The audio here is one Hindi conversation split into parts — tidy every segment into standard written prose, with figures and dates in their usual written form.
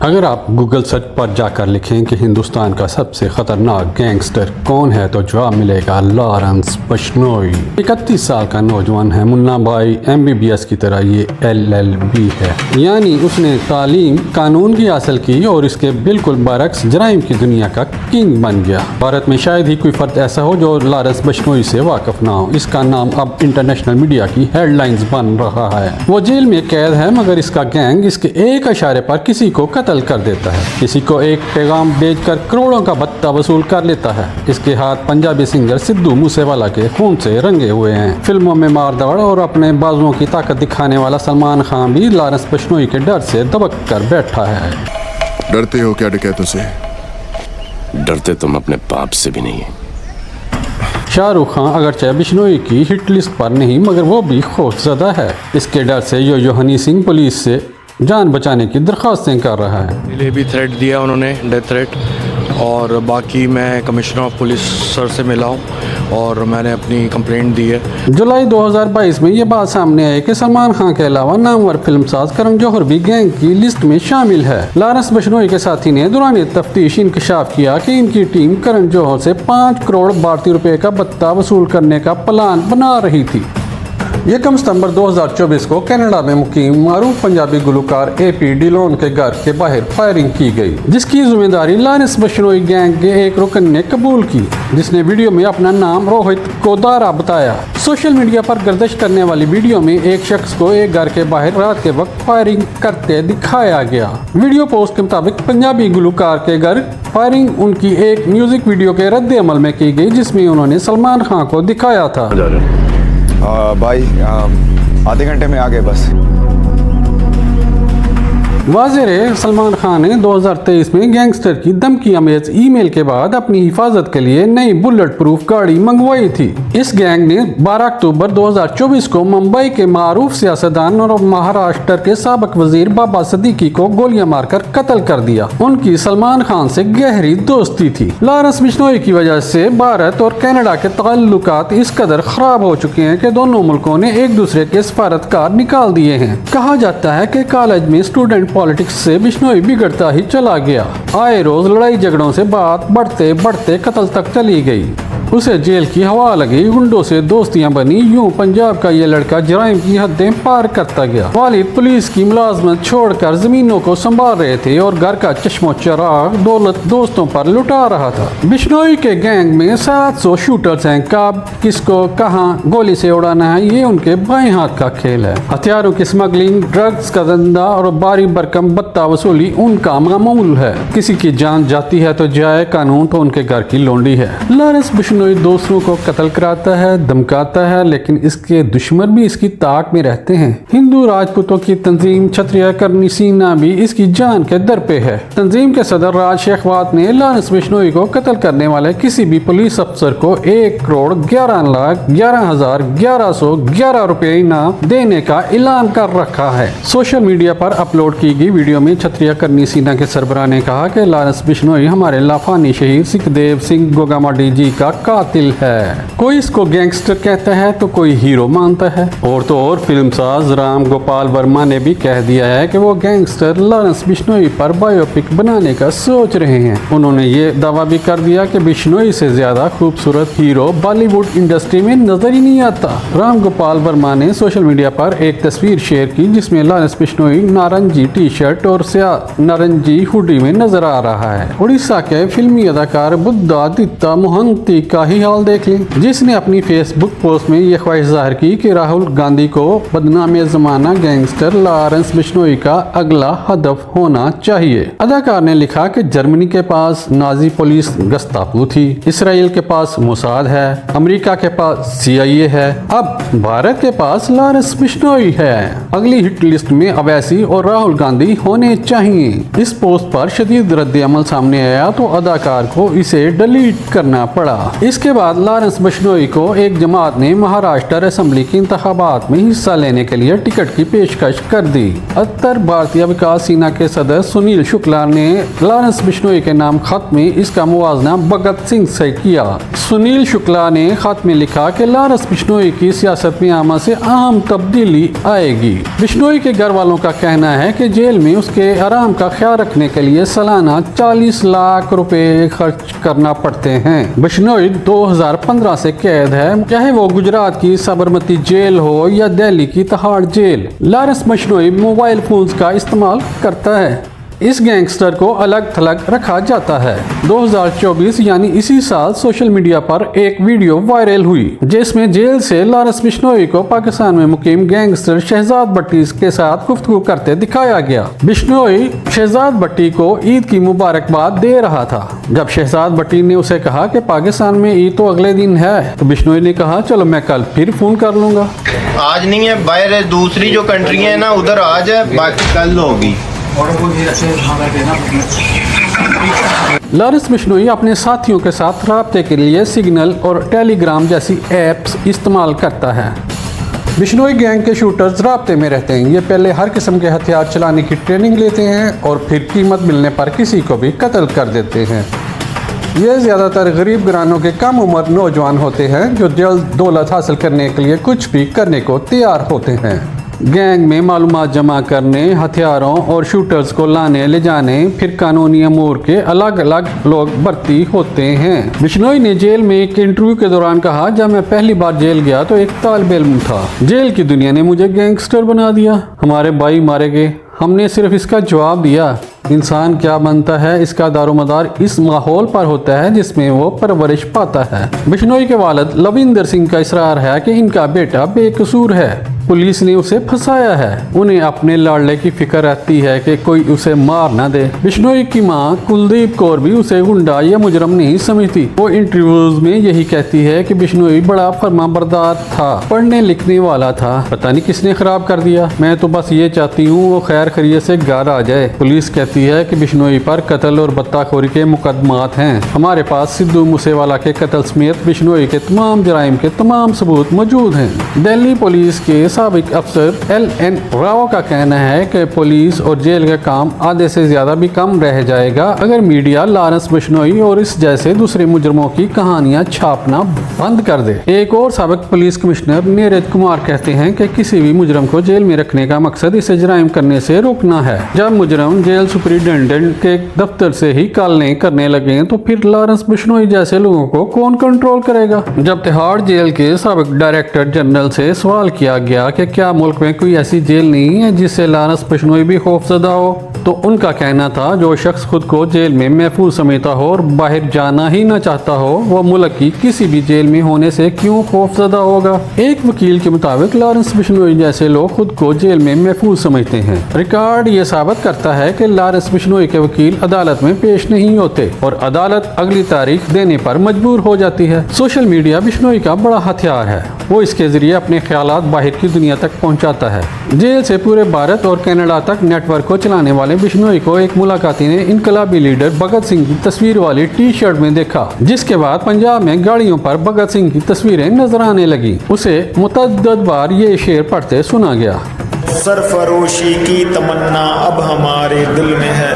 अगर आप गूगल सर्च पर जाकर लिखें कि हिंदुस्तान का सबसे खतरनाक गैंगस्टर कौन है तो जवाब मिलेगा लॉरेंस बिश्नोई। 31 साल का नौजवान है। मुन्ना भाई MBBS की तरह ये LLB है, यानी उसने तालीम कानून की हासिल की और इसके बिल्कुल बरक्स जराइम की दुनिया का किंग बन गया। भारत में शायद ही कोई फर्द ऐसा हो जो लॉरेंस बिश्नोई से वाकिफ ना हो। इसका नाम अब इंटरनेशनल मीडिया की हेडलाइंस बन रहा है। वो जेल में कैद है मगर इसका गैंग इसके एक इशारे पर किसी को कत्ल कर देता है, किसी को एक पैगाम भेजकर करोड़ों का भत्ता वसूल कर लेता है। इसके हाथ पंजाबी सिंगर सिद्धू मूसेवाला के खून से रंगे हुए हैं। फिल्मों में मारदाड़ और अपने बाजुओं की ताकत दिखाने वाला सलमान खान भी लॉरेंस बिश्नोई के डर से दबक कर बैठा है। डरते हो क्या डकैतों से? डरते तुम अपने बाप से भी नहीं। शाहरुख खान अगरचे बिश्नोई की हिट लिस्ट पर नहीं मगर वो भी खौफजदा है। इसके डर से यो हनी सिंह पुलिस से जान बचाने की दरख्वास्तें कर रहा है। पहले भी थ्रेट दिया उन्होंने, डेथ थ्रेट, और बाकी मैं कमिश्नर ऑफ पुलिस सर से मिला हूँ और मैंने अपनी कंप्लेंट दी है। जुलाई 2022 में ये बात सामने आई कि सलमान खान के अलावा नामवर फिल्मसाज करण जौहर भी गैंग की लिस्ट में शामिल है। लॉरेंस बिश्नोई के साथी ने दौरान तफ्तीश इंकशाफ किया कि इनकी टीम करण जौहर से 5 करोड़ भारतीय रुपए का भत्ता वसूल करने का प्लान बना रही थी। 1 सितंबर 2024 को कनाडा में मुकीम मारूफ पंजाबी गुलकार AP डिलोन के घर के बाहर फायरिंग की गई, जिसकी जिम्मेदारी लॉरेंस बिश्नोई गैंग के एक रुकन ने कबूल की, जिसने वीडियो में अपना नाम रोहित कोदारा बताया। सोशल मीडिया पर गर्दिश करने वाली वीडियो में एक शख्स को एक घर के बाहर रात के वक्त फायरिंग करते दिखाया गया। वीडियो पोस्ट के मुताबिक पंजाबी गुलकार के घर फायरिंग उनकी एक म्यूजिक वीडियो के रद्द अमल में की गई, जिसमें उन्होंने सलमान खान को दिखाया था। भाई आधे घंटे में आ गए बस। वाज़ेह सलमान खान ने 2023 में गैंगस्टर की धमकी अमेज ईमेल के बाद अपनी हिफाजत के लिए नई बुलेट प्रूफ गाड़ी मंगवाई थी। इस गैंग ने 12 अक्टूबर 2024 को मुंबई के मारूफ सियासतदान और महाराष्ट्र के साबिक वजीर बाबा सिद्दीकी को गोलियां मारकर कत्ल कर दिया। उनकी सलमान खान से गहरी दोस्ती थी। लॉरेंस बिश्नोई की वजह से भारत और कनाडा के ताल्लुकात इस कदर खराब हो चुके हैं कि दोनों मुल्कों ने एक दूसरे के सफारतकार निकाल दिए हैं। कहा जाता है कि कॉलेज में स्टूडेंट पॉलिटिक्स से बिश्नोई बिगड़ता ही चला गया। आए रोज लड़ाई झगड़ों से बात बढ़ते बढ़ते कत्ल तक चली गई। उसे जेल की हवा लगी, गुंडों से दोस्तियां बनी। यूं पंजाब का ये लड़का जराइम की हदें पार करता गया। वालिद पुलिस की मुलाजमत छोड़कर जमीनों को संभाल रहे थे और घर का चश्मो चराग दौलत दोस्तों पर लुटा रहा था। बिश्नोई के गैंग में 700 शूटर्स हैं। कब किसको कहां गोली से उड़ाना है ये उनके बाएं हाथ का खेल है। हथियारों की स्मगलिंग, ड्रग्स का धंधा और बारी बरकम भत्ता वसूली उनका मामूल है। किसी की जान जाती है तो जाए, कानून तो उनके घर की लोंडी है। लॉरेंस बिश्नोई दूसरों को कत्ल कराता है, धमकाता है, लेकिन इसके दुश्मन भी इसकी ताक में रहते हैं। हिंदू राजपूतों की तंजीम क्षत्रिय करनी सेना भी इसकी जान के दर पे है। तंजीम के सदर राज शेखवात ने लॉरेंस बिश्नोई को कत्ल करने वाले किसी भी पुलिस अफसर को 1 करोड़ 11,11,1111 रुपए इनाम देने का ऐलान कर रखा है। सोशल मीडिया पर अपलोड की गई वीडियो में क्षत्रिय करनी सेना के सरबराह ने कहा कि लॉरेंस बिश्नोई हमारे लाफानी शहीद सुखदेव सिंह गोगामाडी जी का कातिल है। कोई इसको गैंगस्टर कहता है तो कोई हीरो मानता है। और तो और फिल्मसाज राम गोपाल वर्मा ने भी कह दिया है कि वो गैंगस्टर लॉरेंस बिश्नोई पर बायोपिक बनाने का सोच रहे हैं। उन्होंने ये दावा भी कर दिया कि बिश्नोई से ज्यादा खूबसूरत हीरो बॉलीवुड इंडस्ट्री में नजर ही नहीं आता। राम गोपाल वर्मा ने सोशल मीडिया पर एक तस्वीर शेयर की जिसमें लॉरेंस बिश्नोई नारंगी टी-शर्ट और स्याह नारंगी हुडी में नजर आ रहा है। उड़ीसा के फिल्मी अदाकार बुद्धादित्य मोहंती का ही हाल देख लें, जिसने अपनी फेसबुक पोस्ट में यह ख्वाहिश जाहिर की कि राहुल गांधी को बदनामी जमाना गैंगस्टर लॉरेंस बिश्नोई का अगला हदफ होना चाहिए। अदाकार ने लिखा कि जर्मनी के पास नाजी पुलिस गस्तापू थी, इसराइल के पास मोसाद है, अमेरिका के पास CIA है, अब भारत के पास लॉरेंस बिश्नोई है। अगली हिट लिस्ट में अवैसी और राहुल गांधी होने चाहिए। इस पोस्ट पर शदीद रद्द अमल सामने आया तो अदाकार को इसे डिलीट करना पड़ा। इसके बाद लॉरेंस बिश्नोई को एक जमात ने महाराष्ट्र असेंबली के इंतखाबात में हिस्सा लेने के लिए टिकट की पेशकश कर दी। उत्तर भारतीय विकास सेना के सदस्य सुनील शुक्ला ने लॉरेंस बिश्नोई के नाम खत में इसका मुवाजना भगत सिंह से किया। सुनील शुक्ला ने खत में लिखा कि लॉरेंस बिश्नोई की सियासत में आमद से अहम तब्दीली आएगी। बिश्नोई के घर वालों का कहना है कि जेल में उसके आराम का ख्याल रखने के लिए सालाना 40 लाख रुपए खर्च करना पड़ते हैं। बिश्नोई 2015 से कैद है, चाहे वो गुजरात की साबरमती जेल हो या दिल्ली की Tihar jail. Lawrence Bishnoi mobile phones का इस्तेमाल करता है। इस गैंगस्टर को अलग थलग रखा जाता है। 2024 यानी इसी साल सोशल मीडिया पर एक वीडियो वायरल हुई जिसमें जेल से लॉरेंस बिश्नोई को पाकिस्तान में मुकीम गैंगस्टर शहजाद भट्टी के साथ गुफ्तगू करते दिखाया गया। बिश्नोई शहजाद भट्टी को ईद की मुबारकबाद दे रहा था। जब शहजाद भट्टी ने उसे कहा कि पाकिस्तान में ईद तो अगले दिन है, तो बिश्नोई ने कहा चलो मैं कल फिर फोन कर लूंगा। आज नहीं है, बाहर दूसरी जो कंट्री है ना उधर आज है, बाकी कल होगी। लॉरेंस बिश्नोई अपने साथियों के साथ राब्ते के लिए सिग्नल और टेलीग्राम जैसी एप्स इस्तेमाल करता है। बिश्नोई गैंग के शूटर्स राब्ते में रहते हैं। ये पहले हर किस्म के हथियार चलाने की ट्रेनिंग लेते हैं और फिर कीमत मिलने पर किसी को भी कत्ल कर देते हैं। ये ज़्यादातर गरीब घरानों के कम उम्र नौजवान होते हैं जो जल्द दौलत हासिल करने के लिए कुछ भी करने को तैयार होते हैं। गैंग में मालूमात जमा करने, हथियारों और शूटर्स को लाने ले जाने, फिर कानूनी अमूर के अलग अलग लोग भर्ती होते हैं। बिश्नोई ने जेल में एक इंटरव्यू के दौरान कहा, जब मैं पहली बार जेल गया तो एक तालिब इल्म था, जेल की दुनिया ने मुझे गैंगस्टर बना दिया, हमारे भाई मारे गए, हमने सिर्फ इसका जवाब दिया। इंसान क्या बनता है इसका दारोमदार इस माहौल पर होता है जिसमें वो परवरिश पाता है। बिश्नोई के वालिद लविंदर सिंह का इसरार है कि इनका बेटा बेकसूर है, पुलिस ने उसे फंसाया है। उन्हें अपने लाडले की फिक्र रहती है कि कोई उसे मार ना दे। बिश्नोई की मां कुलदीप कौर भी उसे गुंडा या मुजरम नहीं समझती। वो इंटरव्यूज में यही कहती है कि बिश्नोई बड़ा फरमाबरदार था, पढ़ने लिखने वाला था, पता नहीं किसने खराब कर दिया। मैं तो बस ये चाहती हूँ वो खैर खैरियत से घर आ जाए। पुलिस कहती है कि बिश्नोई पर कत्ल और बत्ताखोरी के मुकदमात हैं। हमारे पास सिद्धू मूसेवाला के कत्ल समेत बिश्नोई के तमाम जराइम के तमाम सबूत मौजूद हैं। दिल्ली पुलिस के साबिक अफसर LN राव का कहना है कि पुलिस और जेल का काम आधे से ज्यादा भी कम रह जाएगा अगर मीडिया लॉरेंस बिश्नोई और इस जैसे दूसरे मुजरमों की कहानियां छापना बंद कर दे। एक और साबिक पुलिस कमिश्नर नीरज कुमार कहते हैं कि किसी भी मुजरम को जेल में रखने का मकसद इसे जराइम करने से रोकना है। जब मुजरम जेल सुपरिटेंडेंट के दफ्तर से ही कालें करने लगे तो फिर लॉरेंस बिश्नोई जैसे लोगों को कौन कंट्रोल करेगा। जब तिहाड़ जेल के साबिक डायरेक्टर जनरल से सवाल किया गया कि क्या मुल्क में कोई ऐसी जेल नहीं है जिससे लॉरेंस बिश्नोई भी खौफजदा हो, तो उनका कहना था जो शख्स खुद को जेल में महफूज समझता हो और बाहर जाना ही न चाहता हो वो मुल्क की किसी भी जेल में होने से क्यों खौफजदा होगा। एक वकील के मुताबिक लॉरेंस बिश्नोई जैसे लोग खुद को जेल में महफूज समझते हैं। रिकॉर्ड ये साबित करता है कि लॉरेंस बिश्नोई के वकील अदालत में पेश नहीं होते और अदालत अगली तारीख देने पर मजबूर हो जाती है। सोशल मीडिया बिश्नोई का बड़ा हथियार है, वो इसके जरिए अपने ख्यालात बाहर की दुनिया तक पहुंचाता है। जेल से पूरे भारत और कनाडा तक नेटवर्क को चलाने वाले बिश्नोई को एक मुलाकाती ने इनकलाबी लीडर भगत सिंह की तस्वीर वाली टी-शर्ट में देखा, जिसके बाद पंजाब में गाड़ियों पर भगत सिंह की तस्वीरें नजर आने लगी। उसे मुतअद्दिद बार ये शेर पढ़ते सुना गया। सरफरोशी की तमन्ना अब हमारे दिल में है,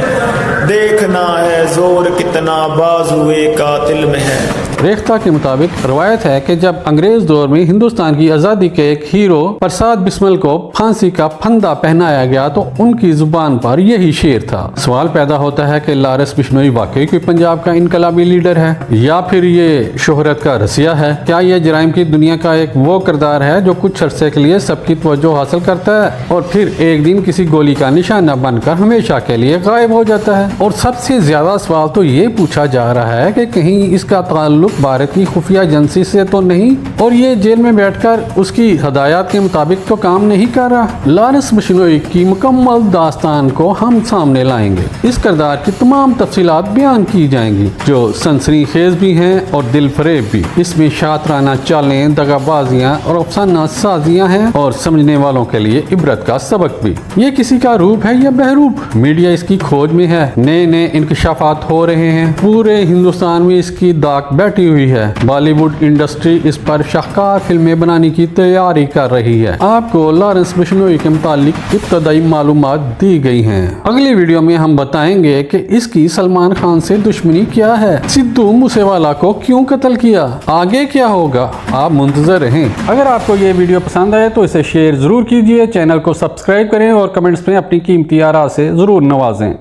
देखना है जोर कितना बाजुए कातिल में है। रेख्ता के मुताबिक रवायत है कि जब अंग्रेज दौर में हिंदुस्तान की आज़ादी के एक हीरो प्रसाद बिस्मिल को फांसी का फंदा पहनाया गया तो उनकी जुबान पर यही शेर था। सवाल पैदा होता है कि लॉरेंस बिश्नोई वाकई कोई पंजाब का इनकलाबी लीडर है या फिर ये शोहरत का रसिया है। क्या यह जराइम की दुनिया का एक वो किरदार है जो कुछ अरसे के लिए सबकी तवज्जो हासिल करता है और फिर एक दिन किसी गोली का निशाना बनकर हमेशा के लिए गायब हो जाता है। और सबसे ज्यादा सवाल तो ये पूछा जा रहा है कि कहीं इसका ताल्लुक भारत की खुफिया एजेंसी से तो नहीं और ये जेल में बैठकर उसकी हदायत के मुताबिक तो काम नहीं कर रहा। लॉरेंस बिश्नोई की मुकम्मल दास्तान को हम सामने लाएंगे। इस किरदार की तमाम तफसीलात बयान की जाएंगी जो सनसनीखेज भी हैं और दिल फरेब भी। इसमें शातराना चालें, दगाबाजियां और अफसाना साजियां हैं और समझने वालों के लिए इबरत का सबक भी। ये किसी का रूप है या बहरूप, मीडिया इसकी खोज में है। नए नए इंकशाफात हो रहे हैं। पूरे हिंदुस्तान में इसकी दाग बैठी हुई है। बॉलीवुड इंडस्ट्री इस पर शाहकार फिल्में बनाने की तैयारी कर रही है। आपको लॉरेंस बिश्नोई के मुतालिक इब्तदाई मालूमात दी गई हैं। अगली वीडियो में हम बताएंगे कि इसकी सलमान खान से दुश्मनी क्या है, सिद्धू मूसेवाला को क्यों कत्ल किया, आगे क्या होगा, आप मुंतजर रहें। अगर आपको ये वीडियो पसंद आए तो इसे शेयर जरूर कीजिए, चैनल को सब्सक्राइब करें और कमेंट्स में अपनी कीमती आरा से जरूर नवाजें।